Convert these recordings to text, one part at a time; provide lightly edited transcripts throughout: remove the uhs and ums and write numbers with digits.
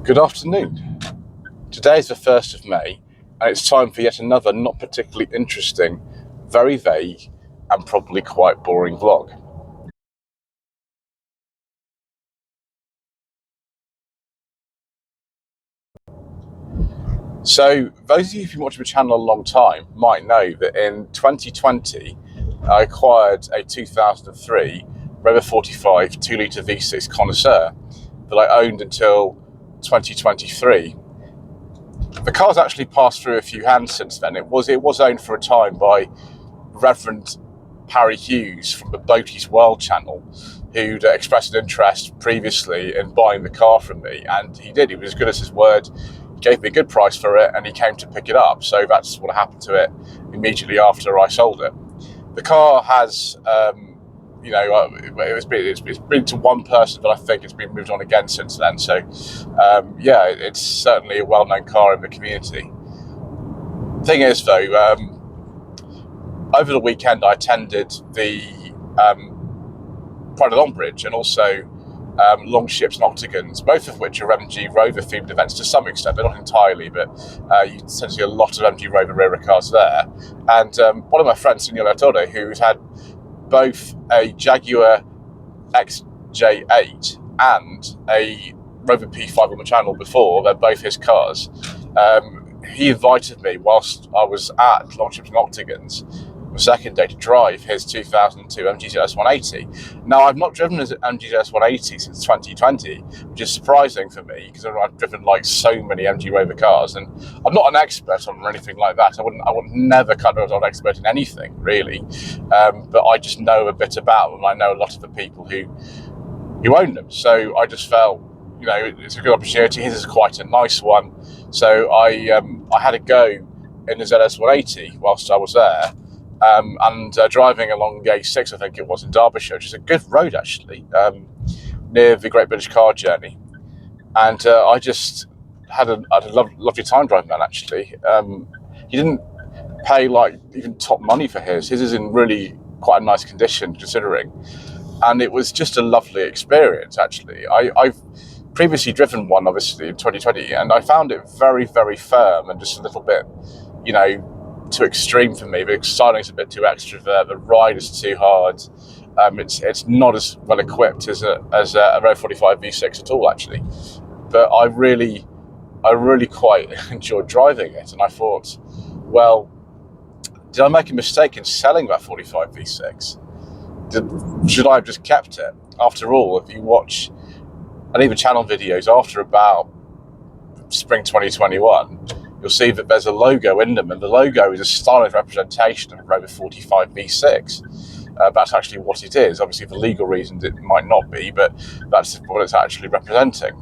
Good afternoon. Today is the 1st of May, and it's time for yet another not particularly interesting, very vague, and probably quite boring vlog. So, those of you who've been watching the channel a long time might know that in 2020, I acquired a 2003 Rover 45 2-litre V6 Connoisseur that I owned until 2023. The car's actually passed through a few hands since then. It was owned for a time by Reverend Parry Hughes from the Boaties World channel, who'd expressed an interest previously in buying the car from me, and he did. He was as good as his word. He gave me a good price for it, and he came to pick it up. So that's what happened to it immediately after I sold it. The car has, it's been to one person, but I think it's been moved on again since then. So, it's certainly a well-known car in the community. Thing is, though, over the weekend I attended the Pride of Longbridge and also Longships and Octagons, both of which are MG Rover themed events to some extent. They're not entirely, but you tend to see a lot of MG Rover rear cars there. And one of my friends, Signor Tode, who's had both a Jaguar XJ8 and a Rover P5 on the channel before, they're both his cars. He invited me whilst I was at Longships and Octagons the second day to drive his 2002 MG ZS 180. Now, I've not driven an MG ZS 180 since 2020, which is surprising for me because I've driven like so many MG Rover cars, and I'm not an expert on anything like that. I would never cut as an expert in anything really, but I just know a bit about them. I know a lot of the people who own them, so I just felt, it's a good opportunity. His is quite a nice one, so I had a go in the ZS 180 whilst I was there. Driving along the A6, I think it was, in Derbyshire, which is a good road actually, near the Great British Car Journey, and I just had a lovely time driving that actually. He didn't pay like even top money for his is in really quite a nice condition considering, and it was just a lovely experience actually. I've previously driven one obviously in 2020, and I found it very, very firm and just a little bit, too extreme for me. The styling's a bit too extrovert, the ride is too hard. It's not as well equipped as a Rover 45 V6 at all actually, but I really quite enjoyed driving it, and I thought, well, did I make a mistake in selling that 45 V6? Should I have just kept it? After all, if you watch any of the channel videos after about spring 2021, you'll see that there's a logo in them, and the logo is a stylish representation of a Rover 45 V6. That's actually what it is. Obviously, for legal reasons, it might not be, but that's what it's actually representing.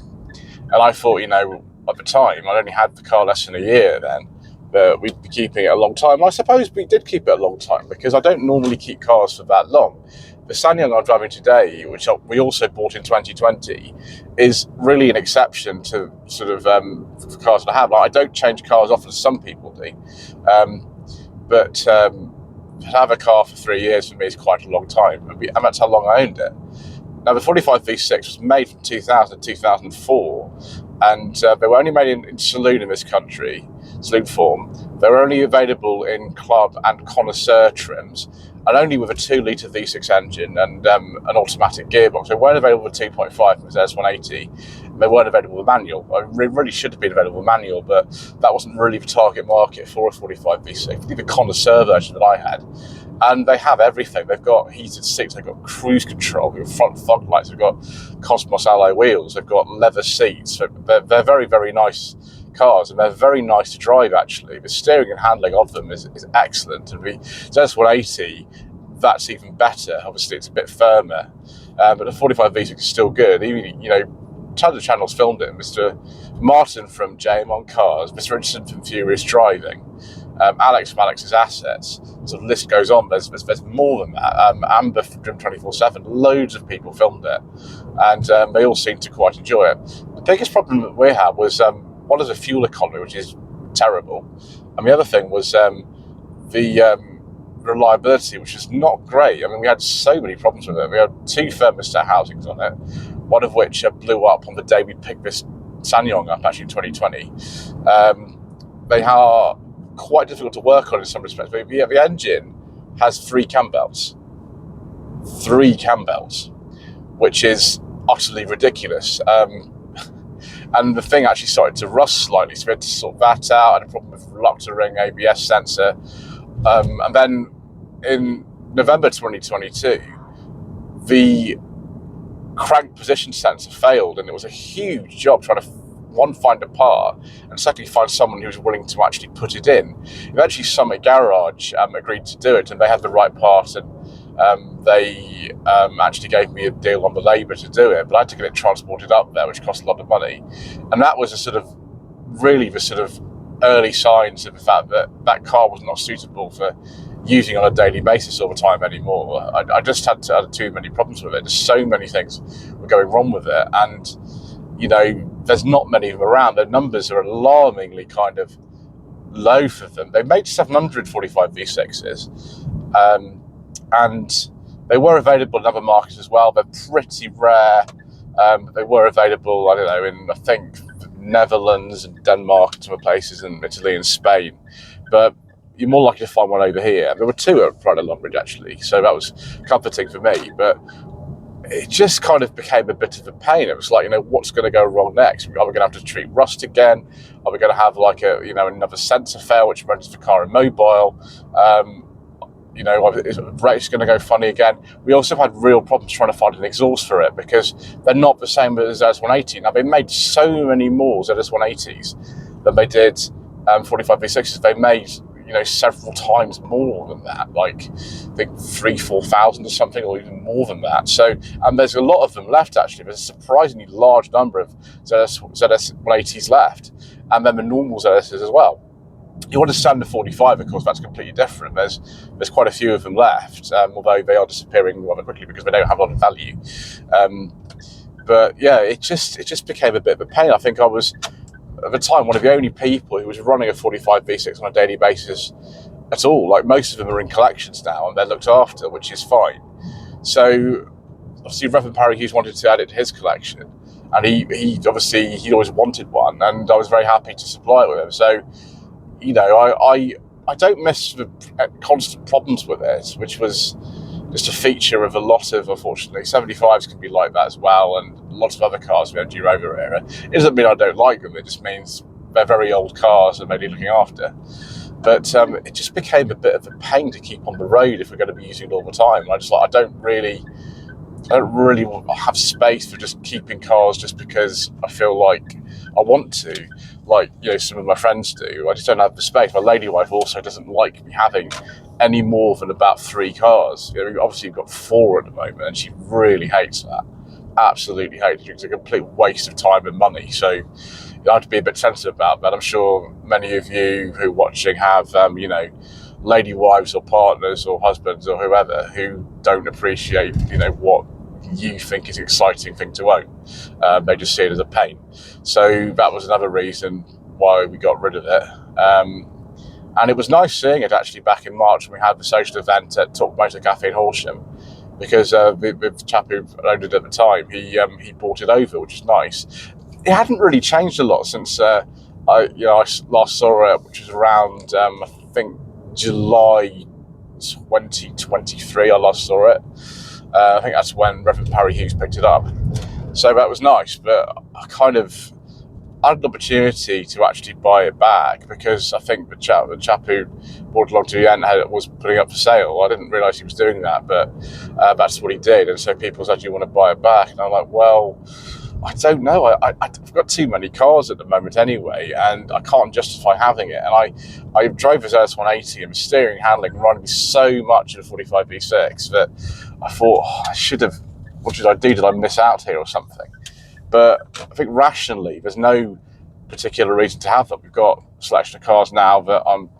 And I thought, at the time, I'd only had the car less than a year then, but we'd be keeping it a long time. I suppose we did keep it a long time, because I don't normally keep cars for that long. The Sanyong I'm driving today, which we also bought in 2020, is really an exception to sort of cars that I have. Like, I don't change cars often as some people do, but to have a car for 3 years for me is quite a long time, and that's how long I owned it. Now, the 45 V6 was made from 2000 to 2004, and they were only made in saloon in this country, saloon form. They were only available in club and connoisseur trims, and only with a 2-litre V6 engine and an automatic gearbox. They weren't available with 2.5 from the ZS 180. They weren't available with manual. They really should have been available with manual, but that wasn't really the target market for a 45 V6, the connoisseur version that I had. And they have everything. They've got heated seats, they've got cruise control, they've got front fog lights, they've got Cosmos alloy wheels, they've got leather seats. They're very, very nice cars, and they're very nice to drive actually. The steering and handling of them is excellent, and the ZS 180, that's even better. Obviously it's a bit firmer, but the 45 V6 is still good. Even, tons of channels filmed it. Mr. Martin from JM on Cars, Mr. Richardson from Furious Driving, Alex from Alex's Assets, so the list goes on. There's more than that. Amber from Dream 24/7, loads of people filmed it, and they all seem to quite enjoy it. The biggest problem that we had was one is the fuel economy, which is terrible, and the other thing was the reliability, which is not great. I mean, we had so many problems with it. We had 2 thermostat housings on it, one of which blew up on the day we picked this SsangYong up actually in 2020. They are quite difficult to work on in some respects, but the engine has 3 cam belts. 3 cam belts, which is utterly ridiculous. And the thing actually started to rust slightly, so we had to sort that out. I had a problem with reluctor ring ABS sensor. And then in November 2022, the crank position sensor failed, and it was a huge job trying to, one, find a part, and secondly, find someone who was willing to actually put it in. Eventually, Summit Garage agreed to do it, and they had the right part, and they actually gave me a deal on the labour to do it, but I had to get it transported up there, which cost a lot of money. And that was really the early signs of the fact that that car was not suitable for using on a daily basis all the time anymore. I just had too many problems with it. There's so many things were going wrong with it, and there's not many of them around. The numbers are alarmingly kind of low for them. They made 745 V6s, and they were available in other markets as well. They're pretty rare. They were available, I don't know, in, I think, Netherlands and Denmark and some other places, and Italy and Spain. But you're more likely to find one over here. There were 2 at Pride of Longridge, actually, so that was comforting for me. But it just kind of became a bit of a pain. It was like, what's going to go wrong next? Are we going to have to treat rust again? Are we going to have like another sensor fail, which renders the car immobile? Is rate's going to go funny again? We also had real problems trying to find an exhaust for it, because they're not the same as ZS180. Now, they made so many more ZS180s than they did 45 V6s. They made several times more than that, like I think 3,000-4,000 or something, or even more than that. So, and there's a lot of them left actually. There's a surprisingly large number of ZS180s left, and then the normal ZSs as well. You want a standard 45, of course, that's completely different. There's quite a few of them left, although they are disappearing rather quickly because they don't have a lot of value. But yeah, it just became a bit of a pain. I think I was, at the time, one of the only people who was running a 45 V6 on a daily basis at all. Like, most of them are in collections now and they're looked after, which is fine. So obviously Reverend Parry Hughes wanted to add it to his collection, and he always wanted one, and I was very happy to supply it with him. So I don't miss the constant problems with it, which was just a feature of a lot of, unfortunately, 75s can be like that as well, and lots of other cars in the Rover era. It doesn't mean I don't like them, it just means they're very old cars and they need looking after. But it just became a bit of a pain to keep on the road if we're going to be using it all the time. And I don't really have space for just keeping cars just because I feel like I want to, like some of my friends do. I just don't have the space. My lady wife also doesn't like me having any more than about 3 cars. Obviously we've got 4 at the moment, and she really hates that. Absolutely hates it. It's a complete waste of time and money. So you have to be a bit sensitive about that. I'm sure many of you who are watching have lady wives or partners or husbands or whoever who don't appreciate what you think is an exciting thing to own. They just see it as a pain. So that was another reason why we got rid of it. And it was nice seeing it actually back in March when we had the social event at Talk Motor Cafe in Horsham, because the chap who owned it at the time, he brought it over, which is nice. It hadn't really changed a lot since I last saw it, which was around I think July 2023. I last saw it. I think that's when Reverend Parry Hughes picked it up. So that was nice, but I had an opportunity to actually buy it back, because I think the chap who brought it along to the end was putting it up for sale. I didn't realise he was doing that, but that's what he did. And so people said, do you want to buy it back? And I'm like, well, I don't know. I've got too many cars at the moment anyway, and I can't justify having it. And I drove his ZS180, and the steering, handling reminded me so much of the 45 V6 that I thought, what should I do? Did I miss out here or something? But I think rationally, there's no particular reason to have them. We've got a selection of cars now that I'm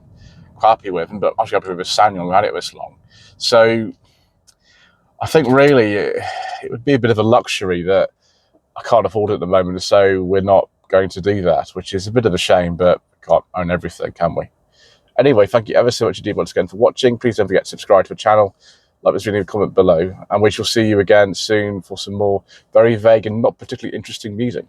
happy with, but I'm actually happy with the SsangYong. We had it this long. So I think really it would be a bit of a luxury that I can't afford at the moment, so we're not going to do that, which is a bit of a shame, but we can't own everything, can we? Anyway, thank you ever so much indeed once again for watching. Please don't forget to subscribe to the channel, like this video, comment below, and we shall see you again soon for some more very vague and not particularly interesting music.